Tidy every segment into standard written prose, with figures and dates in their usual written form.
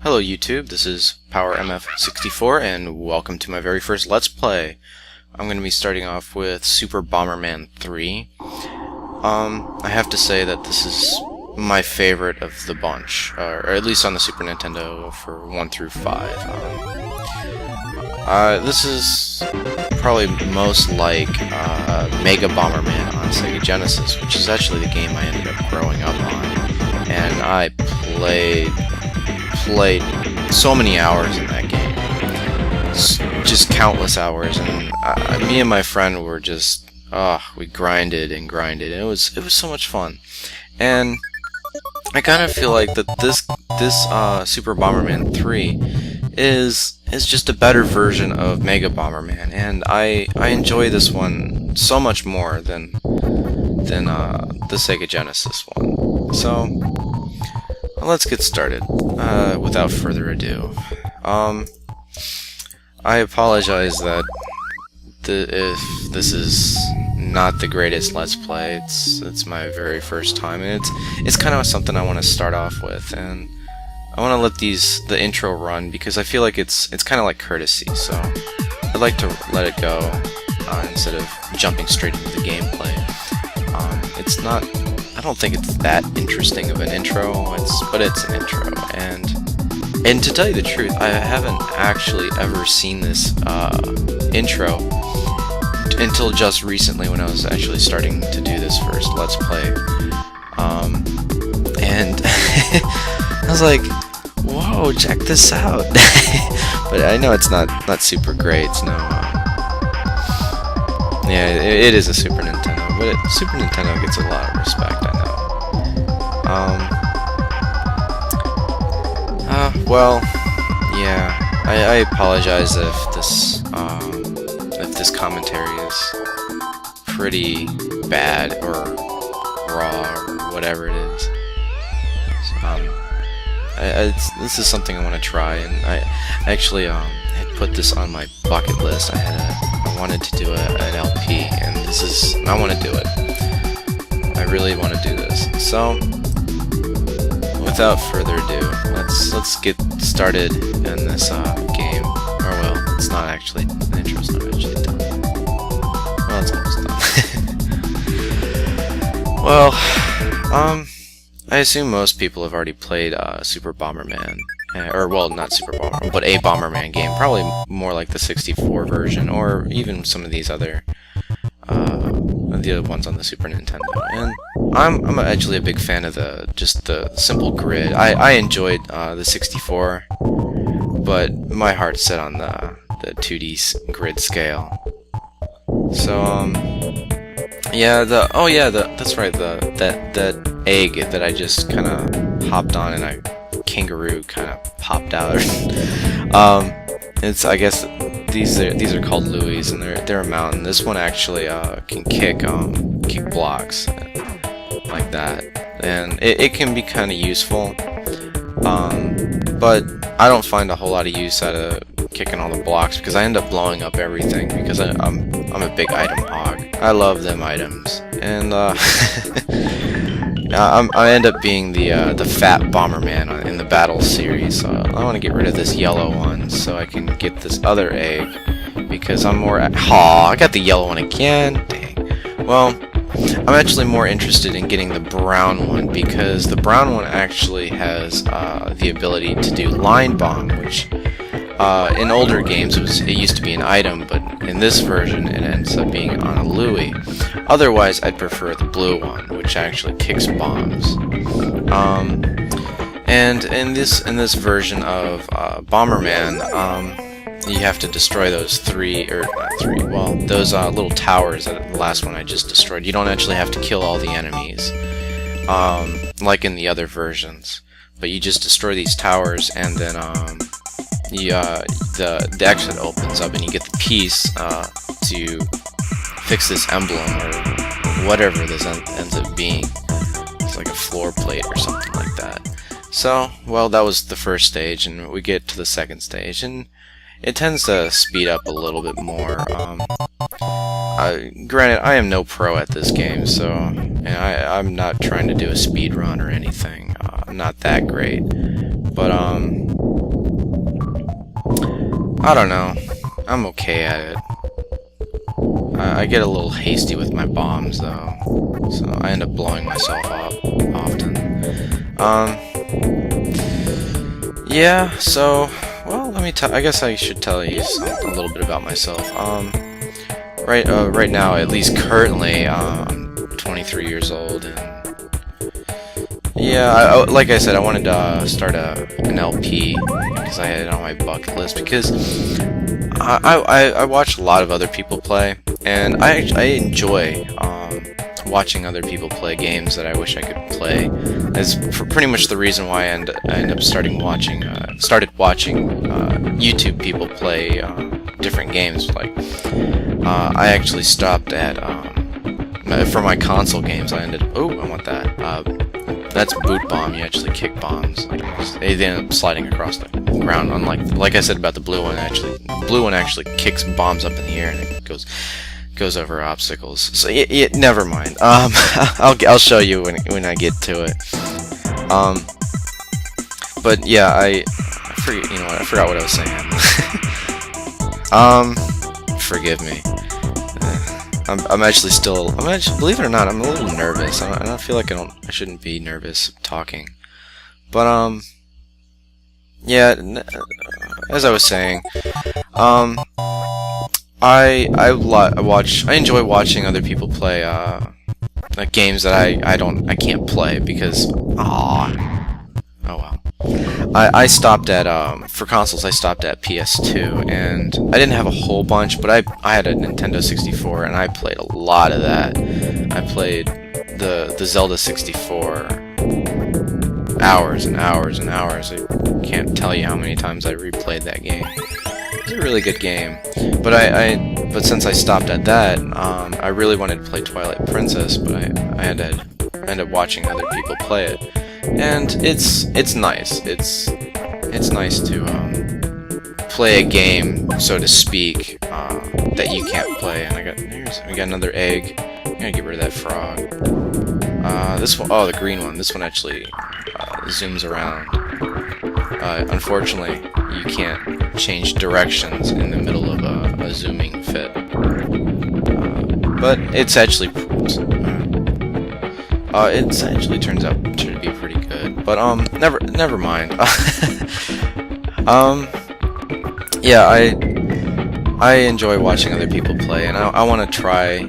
Hello YouTube, this is PowerMF64 and welcome to my very first Let's Play. I'm going to be starting off with Super Bomberman 3. I have to say that this is my favorite of the bunch, or at least on the Super Nintendo for 1 through 5. This is probably most like Mega Bomberman on Sega Genesis, which is actually the game I ended up growing up on, and I played so many hours in that game, just countless hours, and me and my friend were just, we grinded and grinded, and it was so much fun. And I kind of feel like that this Super Bomberman 3 is just a better version of Mega Bomberman, and I enjoy this one so much more than the Sega Genesis one. So let's get started. Without further ado, I apologize that if this is not the greatest Let's Play. It's my very first time, and it's kind of something I want to start off with, and I want to let the intro run because I feel like it's kind of like courtesy. So I'd like to let it go instead of jumping straight into the gameplay. It's not. I don't think it's that interesting of an intro, but it's an intro, and to tell you the truth, I haven't actually ever seen this intro until just recently when I was actually starting to do this first Let's Play, and I was like, whoa, check this out. But I know it's not super great. It's no, yeah, it is a Super Nintendo. But Super Nintendo gets a lot of respect, I know. Well, yeah, I apologize if this commentary is pretty bad or raw or whatever it is. This is something I want to try, and I actually had put this on my bucket list. I wanted to do an LP, and I want to do it. I really want to do this. So, without further ado, let's get started in this game. Or well, it's not actually, the intro's not actually done. Well, it's almost done. Well, I assume most people have already played Super Bomberman. Or, well, not Super Bomberman, but a Bomberman game. Probably more like the 64 version, or even some of these other ones on the Super Nintendo. And I'm actually a big fan of the simple grid. I enjoyed the 64, but my heart's set on the 2D grid scale. So yeah, that's right. That egg that I just kind of hopped on, and a kangaroo kind of popped out. I guess these are called Louies, and they're a mountain. This one actually can kick blocks like that, and it can be kind of useful. But I don't find a whole lot of use out of kicking all the blocks because I end up blowing up everything because I'm a big item hog. I love them items, and I end up being the fat Bomberman in the battle series. So I want to get rid of this yellow one so I can get this other egg because I'm more. I got the yellow one again. Dang. Well, I'm actually more interested in getting the brown one because the brown one actually has the ability to do line bomb, which in older games it used to be an item, but in this version it ends up being on a Louie. Otherwise, I'd prefer the blue one, which actually kicks bombs. And in this version of Bomberman, you have to destroy those those little towers that the last one I just destroyed. You don't actually have to kill all the enemies, like in the other versions, but you just destroy these towers, and then the exit opens up, and you get the piece to fix this emblem or whatever this ends up being. It's like a floor plate or something like that. So, well, that was the first stage, and we get to the second stage, and it tends to speed up a little bit more. Granted, I am no pro at this game, so I'm not trying to do a speed run or anything. I'm not that great, but I don't know. I'm okay at it. I get a little hasty with my bombs, though, so I end up blowing myself up often. Yeah, so, well, I guess I should tell you a little bit about myself. Right now, at least currently, I'm 23 years old, and yeah, like I said, I wanted to start an LP because I had it on my bucket list, because I watch a lot of other people play, and I enjoy watching other people play games that I wish I could play. That's pretty much the reason why I end up started watching YouTube people play different games. Like I actually stopped at for my console games. I ended up, oh, I want that. That's boot bomb. You actually kick bombs. They end up sliding across the ground. Unlike, like I said about the blue one, blue one actually kicks bombs up in the air and it goes over obstacles. So never mind. I'll show you when I get to it. But yeah, I forget. You know what? I forgot what I was saying. Forgive me. I'm actually, believe it or not, I'm a little nervous. I don't feel like I shouldn't be nervous talking. But yeah, as I was saying, I enjoy watching other people play like games that I can't play because oh well. I stopped at for consoles. I stopped at PS2, and I didn't have a whole bunch, but I had a Nintendo 64, and I played a lot of that. I played the Zelda 64 hours and hours and hours. I can't tell you how many times I replayed that game. It's a really good game, but but since I stopped at that, I really wanted to play Twilight Princess, but I had to end up watching other people play it. And it's nice. It's nice to play a game, so to speak, that you can't play. And we got another egg. I'm gonna get rid of that frog. This one, oh, the green one. This one actually zooms around. Unfortunately, you can't change directions in the middle of a zooming fit. But it actually turns out to be pretty good, but never mind. Yeah, I enjoy watching other people play, and I want to try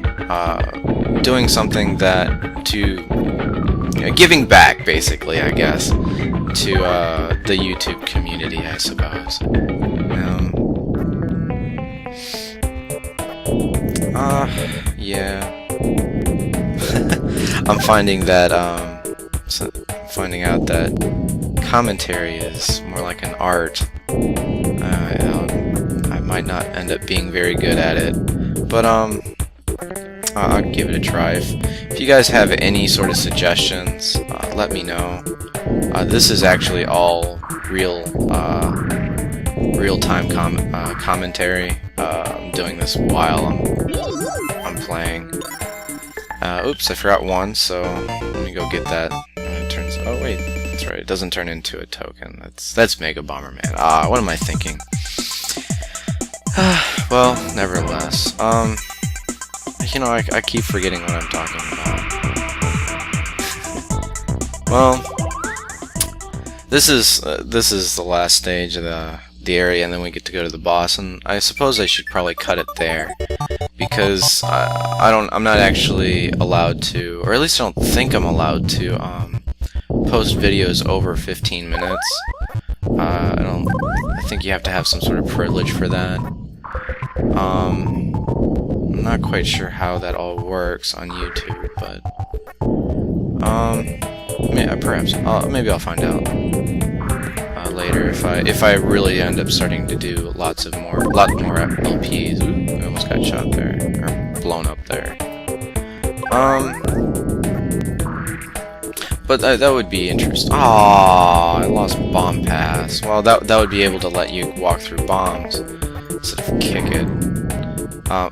doing something giving back, basically, I guess, to the YouTube community, I suppose. Yeah. I'm finding out that commentary is more like an art. I might not end up being very good at it, but I'll give it a try. If you guys have any sort of suggestions, let me know. This is actually all real-time commentary. I'm doing this while I'm playing. Oops, I forgot one, so let me go get that. Oh wait, that's right, it doesn't turn into a token. That's Mega Bomberman. What am I thinking? Well, nevertheless, you know, I keep forgetting what I'm talking about. Well, this is the last stage of the area, and then we get to go to the boss, and I suppose I should probably cut it there, because I'm not actually allowed to, or at least I don't think I'm allowed to post videos over 15 minutes. I think you have to have some sort of privilege for that. I'm not quite sure how that all works on YouTube, but perhaps maybe I'll find out later if I really end up starting to do a lot more LPs. Ooh, I almost got shot there, or blown up there. But that would be interesting. I lost bomb pass. Well, that would be able to let you walk through bombs instead of kick it.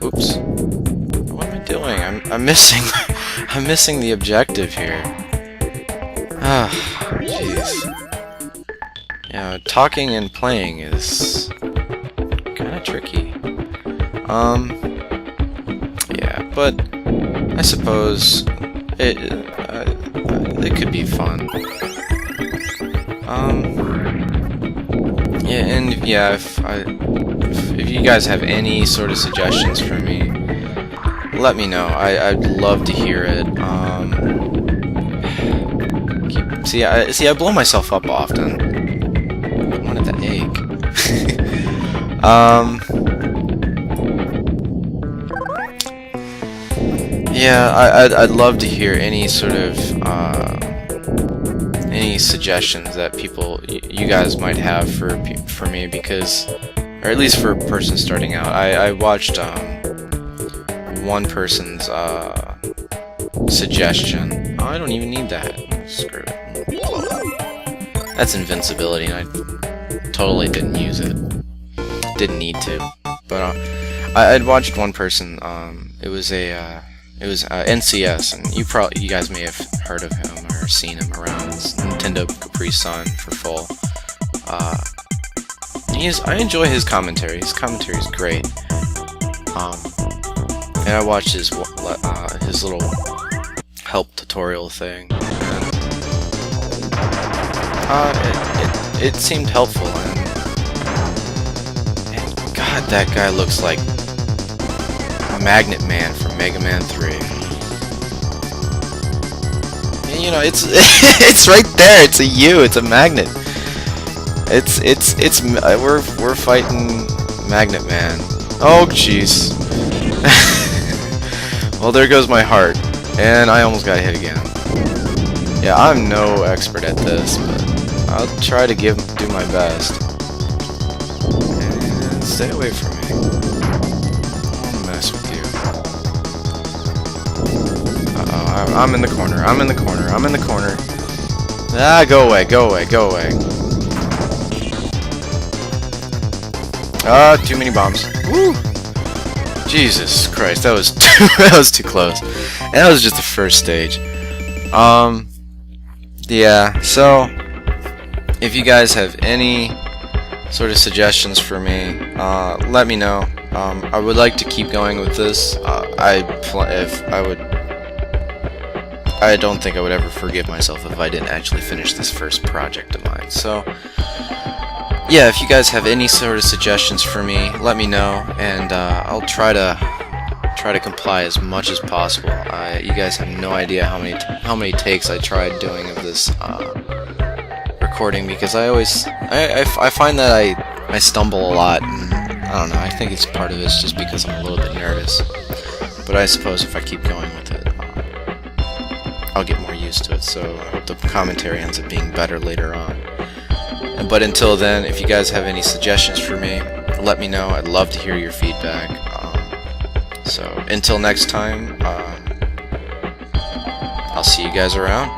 Oops. What am I doing? I'm missing. I'm missing the objective here. Jeez. Yeah, talking and playing is tricky. Yeah, but I suppose it could be fun. Yeah, and yeah, if you guys have any sort of suggestions for me, let me know. I'd love to hear it. See, I blow myself up often. I wanted that egg. Yeah, I'd love to hear any sort of any suggestions that you guys might have for me, because, or at least for a person starting out. I watched one person's suggestion. Oh, I don't even need that. Screw it. Blow it. That's invincibility, and I totally didn't use it. Didn't need to. But I'd watched one person. It was NCS, and you guys may have heard of him or seen him around. It's Nintendo Capri Sun for full. I enjoy his commentary. His commentary is great. And I watched his little help tutorial thing. And, it seemed helpful, and God, that guy looks like Magnet Man from Mega Man 3. And, you know, it's it's right there. It's a U. It's a magnet. We're fighting Magnet Man. Oh jeez. Well, there goes my heart, and I almost got hit again. Yeah, I'm no expert at this, but I'll try to do my best. And stay away from me. I won't mess with you. Uh-oh, I'm in the corner. I'm in the corner. I'm in the corner. Ah, go away. Go away. Go away. Ah, too many bombs. Woo! Jesus Christ, that was that was too close. And that was just the first stage. Yeah, so if you guys have any sort of suggestions for me, let me know. I would like to keep going with this. I don't think I would ever forgive myself if I didn't actually finish this first project of mine. So yeah, if you guys have any sort of suggestions for me, let me know, and I'll try to comply as much as possible. You guys have no idea how many takes I tried doing of this recording, because I find that I stumble a lot, and I don't know. I think it's part of it's just because I'm a little bit nervous. But I suppose if I keep going with it, I'll get more used to it. So I hope the commentary ends up being better later on. But until then, if you guys have any suggestions for me, let me know. I'd love to hear your feedback. So until next time, I'll see you guys around.